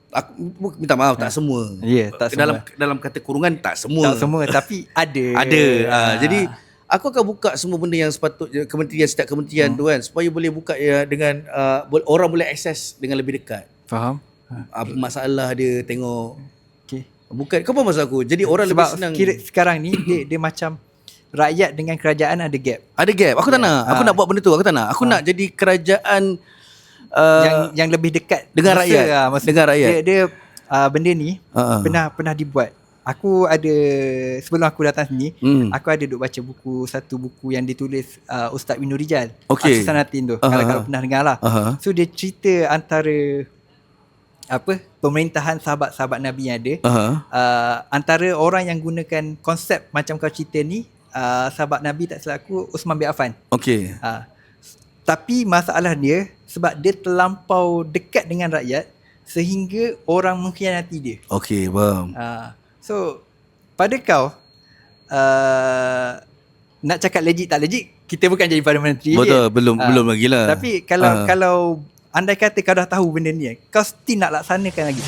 Aku minta maaf, tak semua. Tak semua. Dalam kata kurungan tak semua. Tak semua, tapi ada. Ada. Jadi aku akan buka semua benda yang sepatutnya setiap kementerian tu kan, supaya boleh buka dengan orang boleh akses dengan lebih dekat. Faham? Apa masalah dia tengok. Okay. Bukan, kau faham maksud aku? Jadi orang sebab lebih senang. Sekarang ni dia macam rakyat dengan kerajaan ada gap. Ada gap. Aku tak nak. Aku nak buat benda tu. Aku tak nak. Aku nak jadi kerajaan yang lebih dekat dengan rakyat. Dengan rakyat. Dia benda ni pernah dibuat. Aku ada, sebelum aku datang sini, aku ada duk baca satu buku yang ditulis Ustaz Winu Rijal. Okay. Aksisanatin tu. Kalau pernah dengar lah. So dia cerita antara pemerintahan sahabat-sahabat Nabi yang ada, antara orang yang gunakan konsep macam kau cerita ni, sahabat Nabi tak silap aku Uthman bin Affan. Okey. Tapi masalah dia sebab dia terlampau dekat dengan rakyat sehingga orang mengkhianati dia. Okey, faham. So pada kau nak cakap legit tak legit, kita bukan jadi Perdana Menteri. Betul, belum lagi lah. Tapi kalau andai kata kau dah tahu benda ni, kau still nak laksanakan lagi?